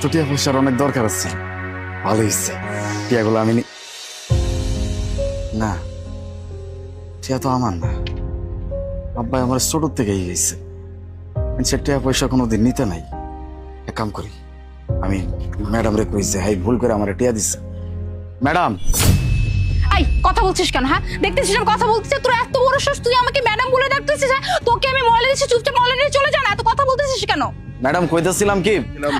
তো টিয়া পয়সার অনেক দরকার আছে। ভালো হচ্ছে টিয়াগুলো আমি না, টিয়া তো আমার না, আব্বাই আমার ছোট থেকেই গেছে। সে টিয়া পয়সা কোনোদিন নিতে নাই। এক কাম করি, আমি ম্যাডাম রে কইছে, হাই ভুল করে আমার টিয়া দিচ্ছে। ম্যাডাম এই কথা বলছিস কেন? হ্যাঁ, দেখতেছিস আমি কথা বলতেছি, তোর এত বড় সাহস, তুই আমাকে ম্যাডাম বলে ডাকতেছিস? হ্যাঁ, তোকে আমি ময়লা দিচ্ছি, চুপচাপ ময়লা নিয়ে চলে যা না, এত কথা বলতেছিস কেন? ম্যাডাম কইতেছিলাম কি,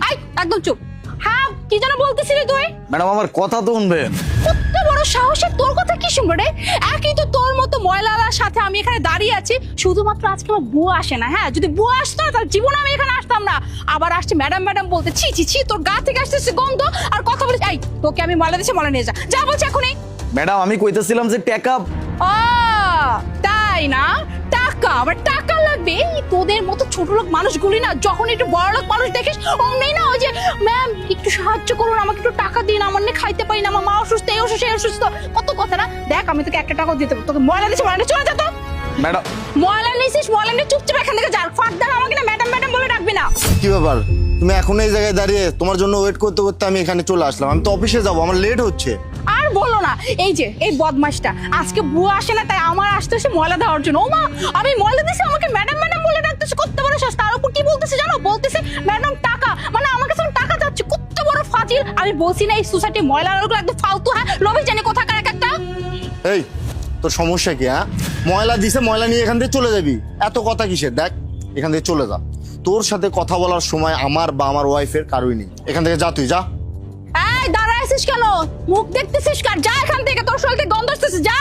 এই একদম চুপ। হ্যাঁ, কি যেন বলতেছিলি তুই? ম্যাডাম আমার কথা তো শুনবেন। কত বড় সাহসে তোর কথা কি শুনবো রে? একই তো তোর মতো ময়লার সাথে আমি এখানে দাঁড়িয়ে আছি, শুধুমাত্র আজকে আমার বুয়া আসে না। হ্যাঁ, যদি বুয়া আসতো না তাহলে জীবনে আমি এখানে আসতাম না। আবার আসছে ম্যাডাম ম্যাডাম বলতে, ছি ছি ছি, তোর গা থেকে আসতেছে গন্ধ আর কথা বলিস। এই তোকে আমি ময়লা দিচ্ছি, ময়লা নিয়ে যা, যা বলছি এখনই। ম্যাডাম আমি কইতেছিলাম যে টাকা। ও তাই না, টাকা, আমার টাকা লাগবে। এই তোদের মতো ছোট লোক মানুষগুলি না, যখন একটু বড় লোক মানুষ দেখিস অমনি না ওই যে ম্যাম একটু সাহায্য করুন, আমাকে একটু টাকা দিন, আমার না খাইতে পারি না, আমার মা অসুস্থ, এই অসুস্থ, এই অসুস্থ, কত কথা না। দেখ আমি তোকে একটা টাকা দিতে পারবো, তোকে ময়লা দিচ্ছি, ময়লা নিয়ে চলে যা তো। ম্যাডাম ময়লা নিছিস, ময়লা নিয়ে চুপচাপ এখান থেকে যা। ফাঁকদার আমাকে না ম্যাডাম ম্যাডাম বলে ডাকবি না। কি ব্যাপার, তুমি এখন এই জায়গায় দাঁড়িয়ে তোমার জন্য ওয়েট করতে করতে আমি এখানে চলে আসলাম। আমি তো অফিসে যাবো, আমার লেট হচ্ছে। আর বলো না, এই যে এই বদমাশটা আজকে বুয়া আসে না, তাই আমার আসতেছে ময়লা দেওয়ার জন্য। ও মা, আমি ময়লা দিছি, আমাকে ম্যাডাম ম্যাডাম বলে ডাকতেছে, কত বড় সাহস। তার উপর কি বলতেছে জানো? বলতেছে ম্যাডাম টাকা, মানে আমার কাছে টাকা চাচ্ছে। কত বড় ফাজিল। আমি বলছি না এই সোসাইটি ময়লা লোকগুলো একদম ফালতু। হ্যাঁ, লোভী জানি কোথাকার এক একটা। এই তোর সমস্যা কি? হ্যাঁ, ময়লা দিছে, ময়লা নিয়ে এখান থেকে চলে যাবি। এত কথা কিসের? দেখ এখান থেকে চলে যা। তোর সাথে কথা বলার সময় আমার বা আমার ওয়াইফের কারোই নেই। এখান থেকে যা, তুই যা। এই দাঁড়ায় আছিস কেন? মুখ দেখতেছিস কার? যা এখান থেকে, তোর শরীর থেকে গন্ধ আসতেছে, যা।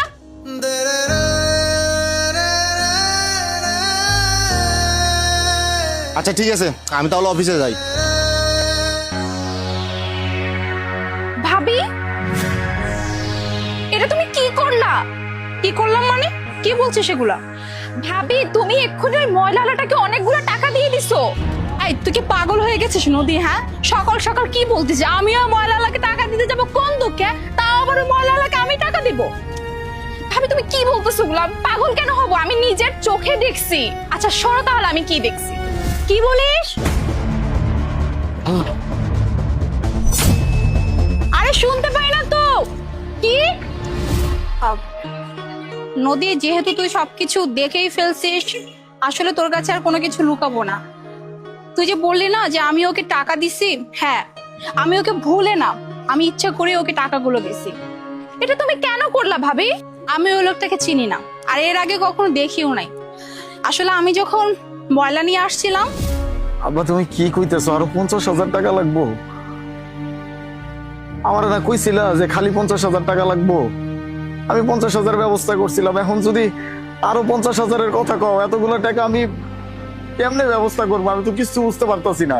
আচ্ছা ঠিক আছে, আমি তাহলে অফিসে যাই। ভাবি, এটা তুমি কি করলা? কি করলাম মানে? কি বলছো সেগুলা? ভাবি তুমি এক্ষুনি ওই ময়লাটাকে অনেকগুলো টাকা দিয়ে দিছো। এই তুই কি পাগল হয়ে গেছিস নদী? হ্যাঁ, সকাল সকাল কি বলতিস? আমিও ময়লালাকে টাকা দিতে যাবো কোন দুঃখে? তাও আবার ওই ময়লালাকে আমি টাকা দিব? ভাবি তুমি কি বলতেছো ওগুলো? আমি পাগল কেন হব? আমি নিজের চোখে দেখছি। আচ্ছা শোনো তাহলে আমি কি দেখছি। কি বলিস? আরে শুনতে পাই না তো। কি নদী, যেহেতু তুই সবকিছু দেখেই ফেলছিস, আসলে তোর কাছে আর কোনো কিছু লুকাবো না। তুই যে বললি না যে আমি ওকে টাকা দিছি, হ্যাঁ আমি ওকে ভুলে না, আমি ইচ্ছা করে ওকে টাকাগুলো দিছি। এটা তুমি কেন করলা ভাবি? আমি ওই লোকটাকে চিনি না, আর এর আগে কখনো দেখিও নাই। আসলে আমি যখন ময়লা নিয়ে আসছিলাম। আব্বা তুমি কি কইতেছো? আরো 50,000 টাকা লাগবো? আমার না কইছিলা যে খালি 50,000 টাকা লাগবো? আমি 50,000 ব্যবস্থা করছিলাম। এখন যদি আরো 50,000-এর কথা কও, এতগুলো টাকা আমি কেমনে ব্যবস্থা করবো? আমি তো কিছু বুঝতে পারতাছি না।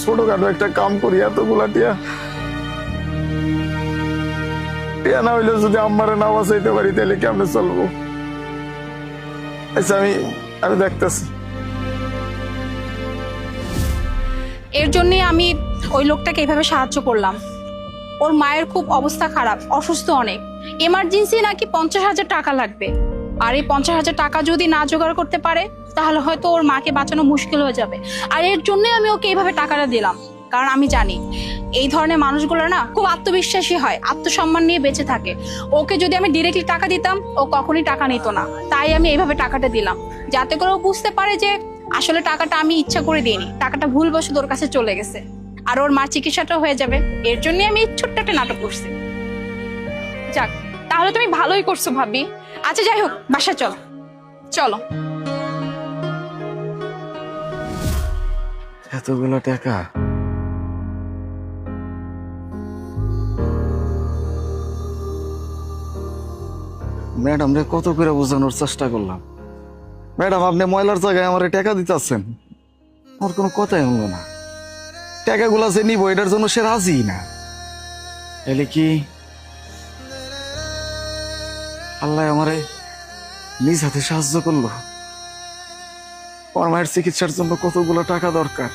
ছোটখাটো একটা কাম করি, এতগুলা টিয়া টিয়া না হইলে যদি আমারে না বাঁচাইতে পারি তাহলে কেমনে চলবো? আচ্ছা আমি দেখতেছি। এর জন্য আমি ওই লোকটাকে এইভাবে সাহায্য করলাম। ওর মায়ের খুব অবস্থা খারাপ, অসুস্থ অনেক, এমার্জেন্সি নাকি 50,000 টাকা লাগবে। আর এই 50,000 টাকা যদি না জোগাড় করতে পারে তাহলে হয়তো ওর মাকে বাঁচানো মুশকিল হয়ে যাবে। আর এর জন্য আমি ওকে এইভাবে টাকাটা দিলাম, কারণ আমি জানি এই ধরনের মানুষগুলো না খুব আত্মবিশ্বাসী হয়, আত্মসম্মান নিয়ে বেঁচে থাকে। ওকে যদি আমি ডিরেক্টলি টাকা দিতাম ও কখনই টাকা নিত না। তাই আমি এইভাবে টাকাটা দিলাম, যাতে করে ও বুঝতে পারে যে আসলে টাকাটা আমি ইচ্ছা করে দিইনি, টাকাটা ভুলবশত ওর কাছে চলে গেছে, আর ওর মার চিকিৎসাটাও হয়ে যাবে। এর জন্য আমি ছোট্ট একটা নাটক করছি। যাক, তাহলে তুমি ভালোই করছো ভাবি। আচ্ছা যাই হোক, বাসা চলো চলো। এতগুলো টাকা ম্যাডাম রে কত করে বোঝানোর চেষ্টা করলাম। ম্যাডাম আপনি ময়লার জায়গায় আমার টাকা দিতেছেন, আমার কোনো কথাই হলো না। টাকাগুলা যে নিবো এটার জন্য সে রাজি না। এলে কি আল্লাহ আমারে নিজ হাতে সাহায্য করলো? আমার মায়ের চিকিৎসার জন্য কতগুলো টাকা দরকার।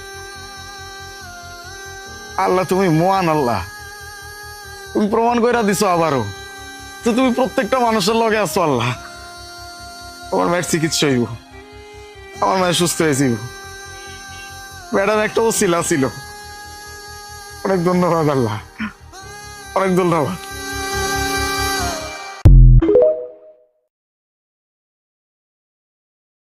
আল্লাহ তুমি মহান, আল্লাহ তুমি প্রমাণ করে দিছো আবারও তো তুমি প্রত্যেকটা মানুষের লগে আছো। আল্লাহ আমার মায়ের চিকিৎসা হইব, আমার মায়ের সুস্থ হয়েছিল। ম্যাডাম একটা ওসিলা ছিল, অনেক ধন্যবাদ আল্লাহ, অনেক ধন্যবাদ।